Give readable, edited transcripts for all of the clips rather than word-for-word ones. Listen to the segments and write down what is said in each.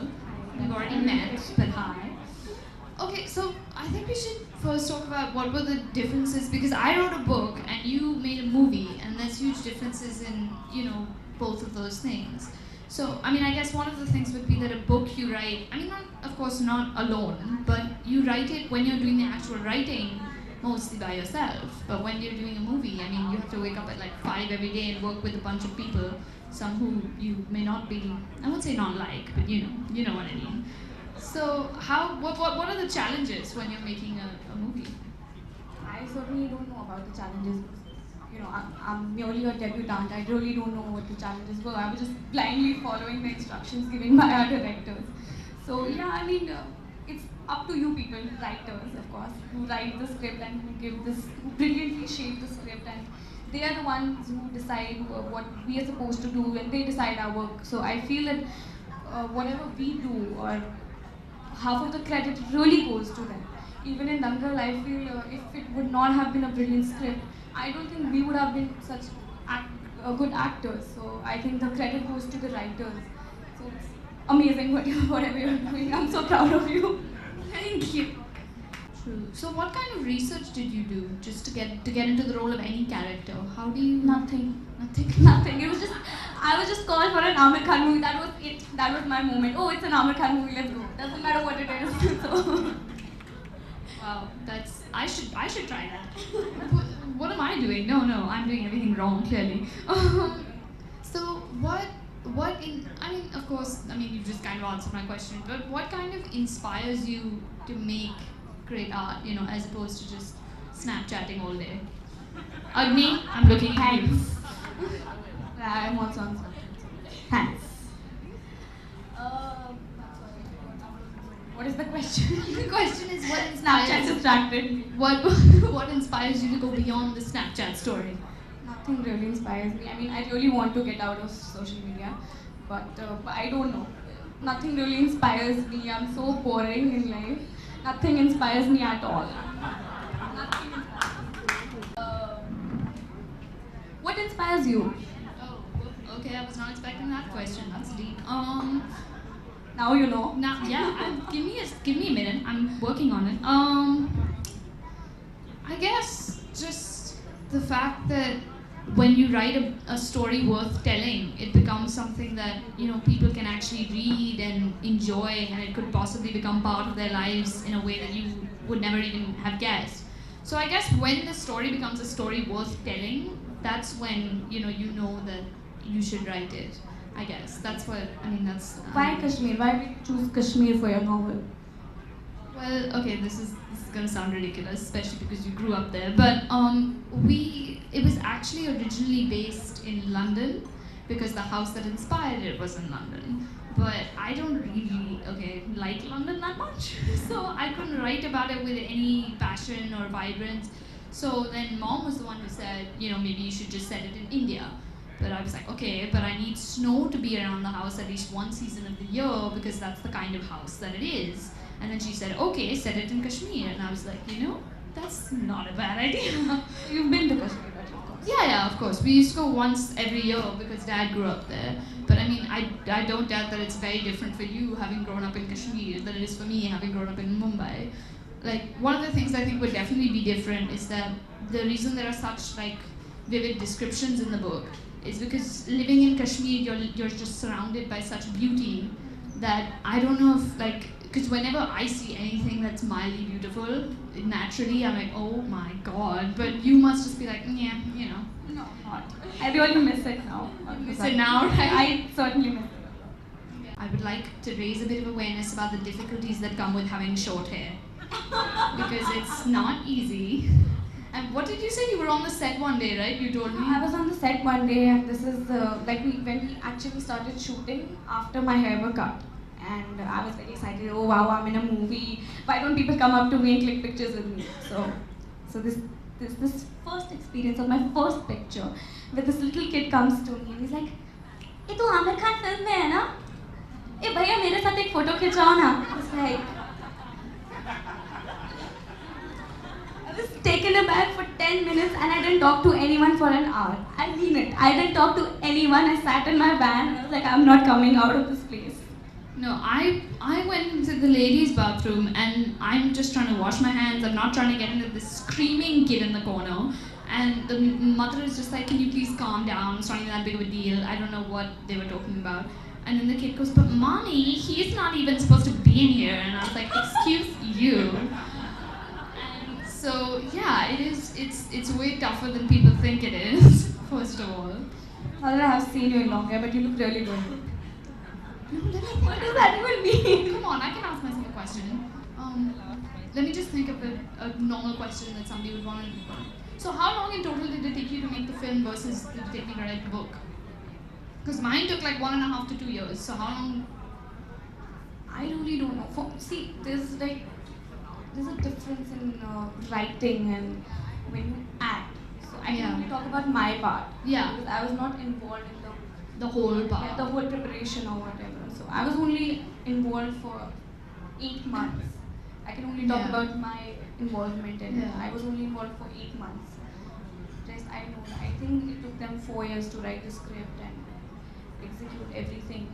Dangal. We've already met, but hi. Okay, so I think we should first talk about what were the differences, because I wrote a book and you made a movie, and there's huge differences in, both of those things. So, I mean, I guess one of the things would be that a book you write, I mean, not, of course, not alone, but you write it when you're doing the actual writing mostly by yourself. But when you're doing a movie, I mean, you have to wake up at like 5 every day and work with a bunch of people, some who you may not be, I won't say not like, but you know what I mean. So what are the challenges when you're making a movie? I certainly don't know about the challenges. I'm merely a debutante. I really don't know what the challenges were. I was just blindly following the instructions given by our directors. So yeah, I mean, it's up to you people, writers, of course, who write the script and who brilliantly shape the script, and they are the ones who decide what we are supposed to do, and they decide our work. So I feel that whatever we do, or half of the credit really goes to them. Even in Dangal, I feel if it would not have been a brilliant script, I don't think we would have been such good actors. So I think the credit goes to the writers. So it's amazing whatever you're doing. I'm so proud of you. Thank you. True. So what kind of research did you do just to get into the role of any character? How do you? Nothing. Nothing. Nothing. It was just I was just called for an Amir Khan movie. That was it. That was my moment. Oh, it's an Amir Khan movie. Let's go. Doesn't matter what it is. So. Wow, I should try that. What am I doing? No, I'm doing everything wrong, clearly. So I mean, of course, you just kind of answered my question, but what kind of inspires you to make great art, as opposed to just Snapchatting all day? Agni, I'm looking at you. I'm also on Snapchat. Thanks. What is the question? The question is what Snapchat inspires distracted me. what inspires you to go beyond the Snapchat story? Nothing really inspires me. I mean, I really want to get out of social media, but I don't know. Nothing really inspires me. I'm so boring in life. Nothing inspires me at all. Nothing inspires me. What inspires you? Oh, okay. I was not expecting that question. That's deep. Now you know. Now, yeah. Give me a minute. I'm working on it. I guess just the fact that when you write a story worth telling, it becomes something that people can actually read and enjoy, and it could possibly become part of their lives in a way that you would never even have guessed. So I guess when the story becomes a story worth telling, that's when you know that you should write it. I guess that's what that's. Why Kashmir? Why did you choose Kashmir for your novel? Well, okay, this is gonna sound ridiculous, especially because you grew up there. But it was actually originally based in London, because the house that inspired it was in London. But I don't really like London that much, so I couldn't write about it with any passion or vibrance. So then Mom was the one who said, maybe you should just set it in India. But I was like, okay, but I need snow to be around the house at least one season of the year, because that's the kind of house that it is. And then she said, okay, set it in Kashmir. And I was like, that's not a bad idea. You've been to Kashmir, of course. Yeah, of course. We used to go once every year because Dad grew up there. But I don't doubt that it's very different for you having grown up in Kashmir than it is for me having grown up in Mumbai. Like, one of the things I think would definitely be different is that the reason there are such vivid descriptions in the book is because living in Kashmir, you're just surrounded by such beauty that I don't know if because whenever I see anything that's mildly beautiful, naturally I'm like, oh my god. But you must just be like, yeah, No, not. I really miss it now. Miss it now, right? I certainly miss it. I would like to raise a bit of awareness about the difficulties that come with having short hair, because it's not easy. And what did you say? You were on the set one day, right? You told me. I was on the set one day, and this is when we actually started shooting after my hair was cut. And I was very excited. Oh wow, I'm in a movie. Why don't people come up to me and click pictures with me? So this first experience of my first picture, where this little kid comes to me and he's like, "ये तो Aamir Khan film में है ना? ए भैया मेरे साथ एक photo खिंचाओ ना." I was like, I was taken aback for 10 minutes, and I didn't talk to anyone for an hour. I mean it. I didn't talk to anyone. I sat in my van and I was like, I'm not coming out of this place. No, I went into the ladies' bathroom and I'm just trying to wash my hands. I'm not trying to get into this screaming kid in the corner. And the mother is just like, can you please calm down? It's not even that big of a deal. I don't know what they were talking about. And then the kid goes, but mommy, he's not even supposed to be in here. And I was like, excuse you. And so yeah, it's way tougher than people think it is, first of all. Not that I have seen you in long hair, but you look really good. No, let me What does that even mean? Come on, I can ask myself a question. Let me just think of a normal question that somebody would want to. So, how long in total did it take you to make the film versus did it take me to write the book? Because mine took like 1.5 to 2 years. So, how long? I really don't know. See, there's a difference in writing and when you act. So I can only talk about my part. Yeah. Because I was not involved in The whole part. the whole preparation or whatever. So I was only involved for 8 months. I can only talk about my involvement in it. I was only involved for 8 months. Rest I don't know. I think it took them 4 years to write the script and execute everything.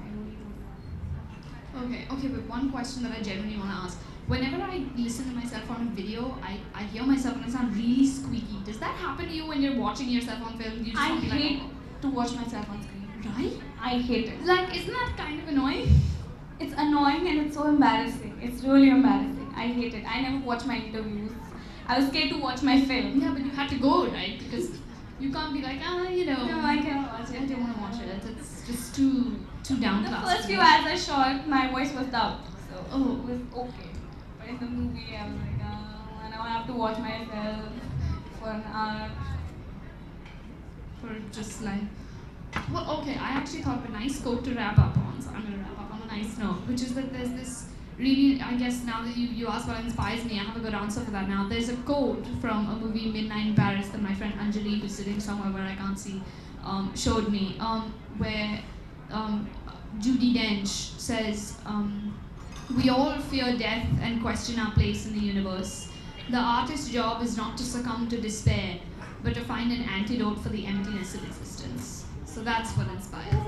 I really don't know. Okay, but one question that I genuinely want to ask. Whenever I listen to myself on a video, I hear myself and I sound really squeaky. Does that happen to you when you're watching yourself on film? You just I want to be hate like, to watch myself on screen. right? I hate it. Like, isn't that kind of annoying? It's annoying and it's so embarrassing. It's really embarrassing. I hate it. I never watch my interviews. I was scared to watch my film. Yeah, but you had to go, right? Because you can't be like, you know. No, I cannot watch it. I don't want to watch it. It's just too downclassed. The first few ads I shot, my voice was dubbed. So Oh. it was okay. But in the movie, I was like, and now I have to watch myself for an hour. For just like, well, okay, I actually thought of a nice quote to wrap up on, so I'm going to wrap up on a nice note, which is that there's this really, I guess now that you asked what inspires me, I have a good answer for that now. There's a quote from a movie, Midnight in Paris, that my friend Anjali, who's sitting somewhere where I can't see, showed me, where Judi Dench says, we all fear death and question our place in the universe. The artist's job is not to succumb to despair, but to find an antidote for the emptiness of existence. So that's what inspires me.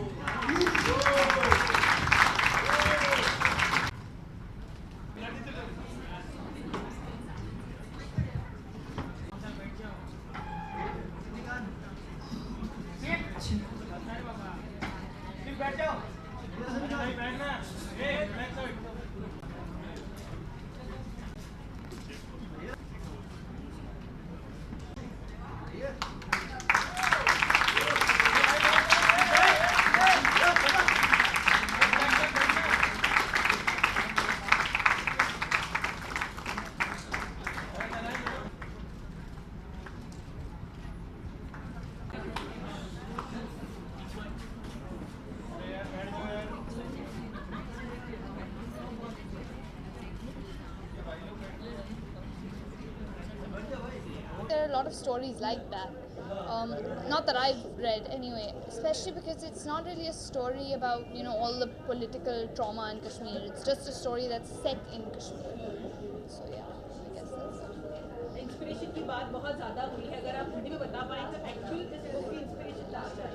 There are a lot of stories like that. Not that I've read anyway, especially because it's not really a story about, all the political trauma in Kashmir. It's just a story that's set in Kashmir. So yeah, I guess that's it. Inspiration की बात बहुत ज़्यादा हुई है अगर आप हिंदी में बता पाएं तो एक्चुअली इस बुक की इंस्पिरेशन कहाँ से आई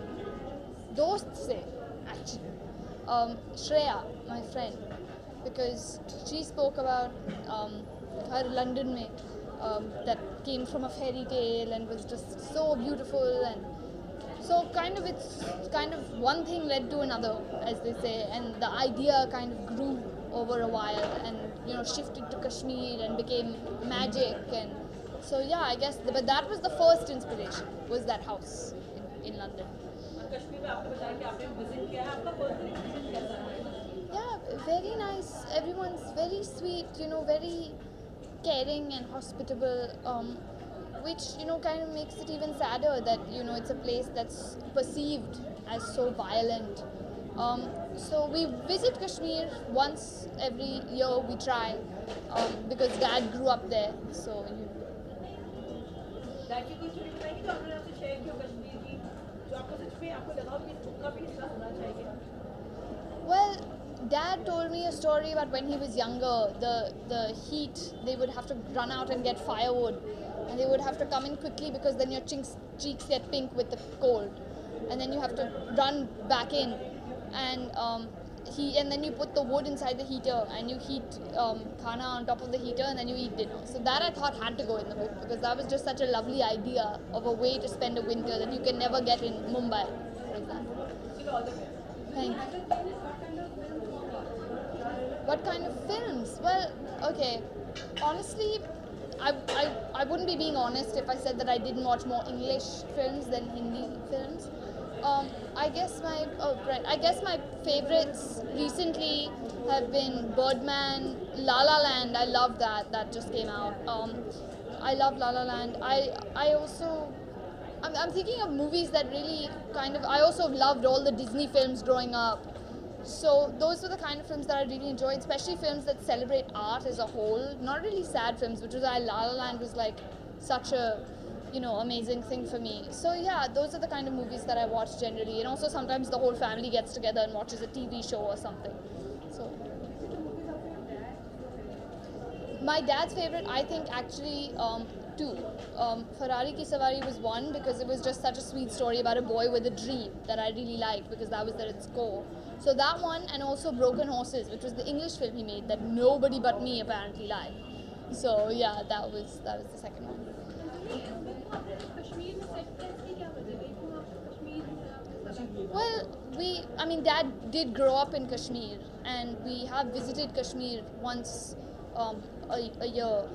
दोस्त से actually. Shreya, my friend, because she spoke about her London में that came from a fairy tale and was just so beautiful, and so it's kind of one thing led to another, as they say, and the idea kind of grew over a while and shifted to Kashmir and became magic, and so yeah, I guess but that was the first inspiration, was that house in London. Kashmir में आपने बताया कि आपने visit किया है आपका personal experience कैसा रहा Yeah, very nice. Everyone's very sweet, very caring and hospitable, which, kind of makes it even sadder that, it's a place that's perceived as so violent. So we visit Kashmir once every year, we try, because Dad grew up there, so. That की कोई story बताएंगे जो आपने आपसे share की हो कश्मीर की जो आपको सच में आपको लगा कि इस बुक का भी हिस्सा होना चाहिए Well, Dad told me a story about when he was younger, the heat, they would have to run out and get firewood, and they would have to come in quickly because then your cheeks get pink with the cold, and then you have to run back in, and and then you put the wood inside the heater and you heat khana on top of the heater and then you eat dinner. So that I thought had to go in the book because that was just such a lovely idea of a way to spend a winter that you can never get in Mumbai, for example. Thank you. What kind of films? Well, okay, honestly, I wouldn't be being honest if I said that I didn't watch more English films than Hindi films. I guess my favorites recently have been Birdman, La La Land. I love that. That just came out. I love La La Land. I'm thinking of movies that really I also loved all the Disney films growing up. So those were the kind of films that I really enjoyed, especially films that celebrate art as a whole. Not really sad films, which was why La La Land was like such a amazing thing for me. So yeah, those are the kind of movies that I watch generally, and also sometimes the whole family gets together and watches a TV show or something. So my dad's favorite, I think actually two. Ferrari Ki Savari was one because it was just such a sweet story about a boy with a dream that I really liked because that was at its core. So that one, and also Broken Horses, which was the English film he made that nobody but me apparently liked. So yeah, that was the second one. Well, Dad did grow up in Kashmir, and we have visited Kashmir once a year.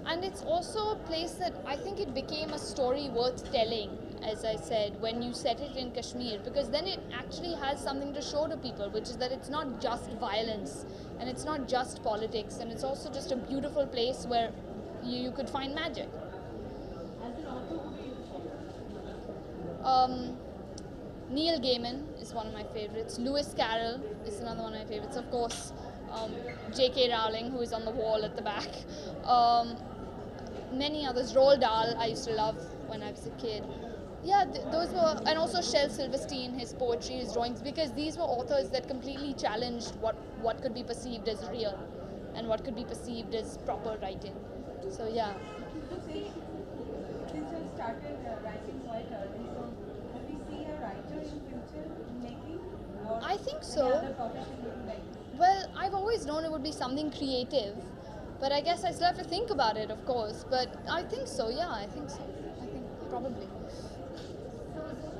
And it's also a place that I think it became a story worth telling, as I said, when you set it in Kashmir, because then it actually has something to show to people, which is that it's not just violence, and it's not just politics, and it's also just a beautiful place where you could find magic. Neil Gaiman is one of my favorites. Lewis Carroll is another one of my favorites. Of course, J.K. Rowling, who is on the wall at the back. Many others. Roald Dahl, I used to love when I was a kid. Yeah, those were, and also Shel Silverstein, his poetry, his drawings, because these were authors that completely challenged what could be perceived as real and what could be perceived as proper writing. So yeah. Since you started writing quite early, so will we see a writer in future making? Or I think so. Any other profession would you like? Well, I've always known it would be something creative, but I guess I still have to think about it, of course. But I think so, yeah, I think so. I think probably. So, is it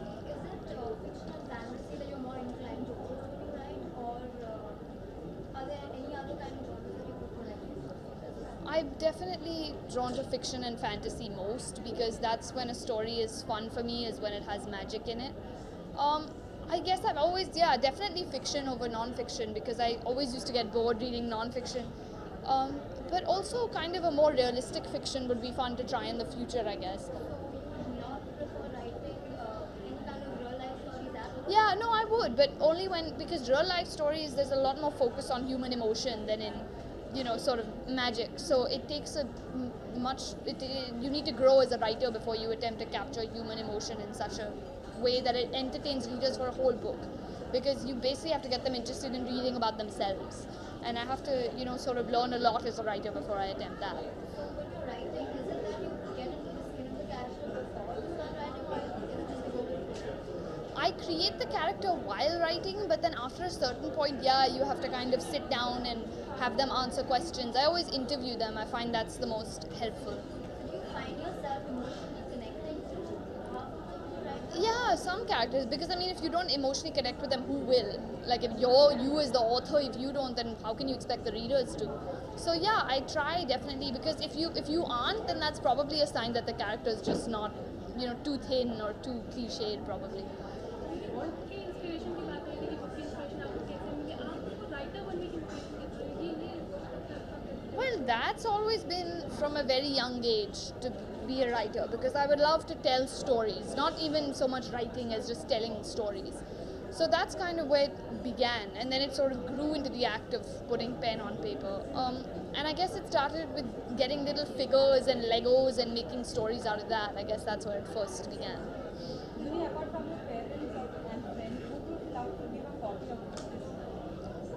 fiction and fantasy that you're more inclined towards to write, or are there any other kind of genres that you prefer? I'm definitely drawn to fiction and fantasy most because that's when a story is fun for me, is when it has magic in it. I guess I've always, definitely fiction over non-fiction because I always used to get bored reading non-fiction. But also kind of a more realistic fiction would be fun to try in the future, I guess. So, would you not prefer writing any kind of real life stories at all? Yeah, no, I would, but only because real life stories, there's a lot more focus on human emotion than in, sort of magic. So it takes you need to grow as a writer before you attempt to capture human emotion in such a way that it entertains readers for a whole book. Because you basically have to get them interested in reading about themselves. And I have to, sort of learn a lot as a writer before I attempt that. So, when you're writing, is it that you get into the skin of the character before you start writing, or is it just a go with the flow? I create the character while writing, but then after a certain point, you have to kind of sit down and have them answer questions. I always interview them. I find that's the most helpful. So, do you find yourself emotionally connecting to half of the writing? Yeah, some characters, because if you don't emotionally connect with them, who will? Like if you as the author, if you don't, then how can you expect the readers to? So yeah, I try definitely, because if you aren't, then that's probably a sign that the character is just not, too thin or too cliched probably. की inspiration की बात करें कि book की inspiration आपको कैसे मिली आपको writer बनने की inspiration Well, that's always been from a very young age to be a writer, because I would love to tell stories, not even so much writing as just telling stories. So that's kind of where it began, and then it sort of grew into the act of putting pen on paper. And I guess it started with getting little figures and Legos and making stories out of that. I guess that's where it first began. Maybe apart from your parents and friends, who would you love to give a copy of this?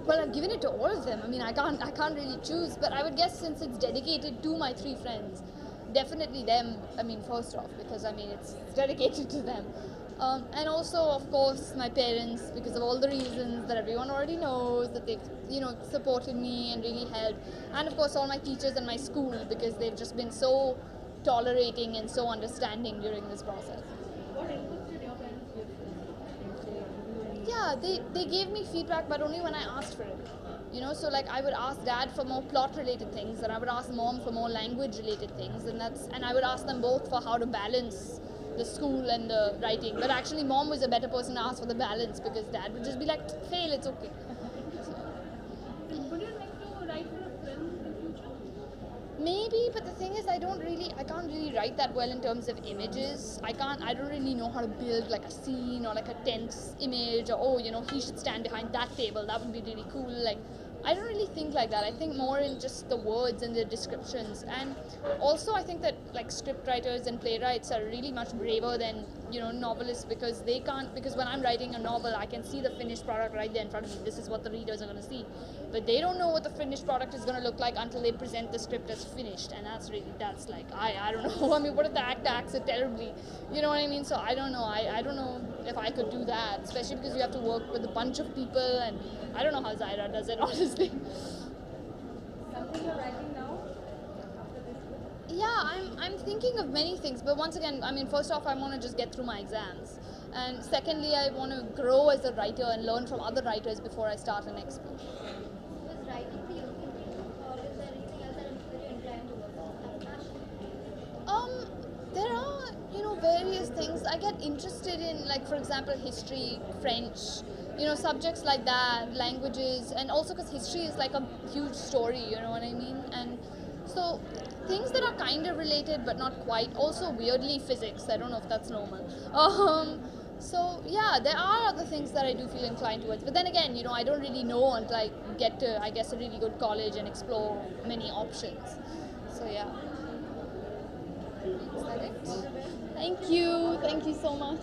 Well, I've given it to all of them. I can't really choose, but I would guess since it's dedicated to my 3 friends, definitely them. First off, because it's dedicated to them. And also, of course, my parents, because of all the reasons that everyone already knows, that they've, supported me and really helped. And of course, all my teachers and my school, because they've just been so tolerating and so understanding during this process. What inputs did your parents give? Yeah, they gave me feedback, but only when I asked for it. So like I would ask dad for more plot related things, and I would ask mom for more language related things, and I would ask them both for how to balance the school and the writing. But actually mom was a better person to ask for the balance, because dad would just be like, fail, it's okay. Would you like to write for a film in the future? Maybe, but the thing is, I can't really write that well in terms of images. I don't really know how to build like a scene or like a tense image, or he should stand behind that table, that would be really cool. Like, I don't really think like that. I think more in just the words and the descriptions. And also I think that like script writers and playwrights are really much braver than, novelists, because when I'm writing a novel, I can see the finished product right there in front of me. This is what the readers are going to see. But they don't know what the finished product is going to look like until they present the script as finished. And that's like, I don't know. I mean, what if the actor acts it terribly? You know what I mean? So I don't know. I don't know if I could do that, especially because you have to work with a bunch of people, and I don't know how Zaira does it, honestly. Something you're writing now after this book? Yeah, I'm thinking of many things, but once again, I mean, first off, I want to just get through my exams, and secondly, I want to grow as a writer and learn from other writers before I start a next book. Was writing the only thing, or is there anything else that you're inclined towards? As a passion? There are, various things. I get interested in, like, for example, history, French, subjects like that, languages, and also because history is like a huge story, you know what I mean? And so things that are kind of related but not quite. Also, weirdly, physics. I don't know if that's normal. So yeah, there are other things that I do feel inclined towards. But then again, I don't really know until I get to, I guess, a really good college and explore many options. So yeah. Is that it? Thank you so much.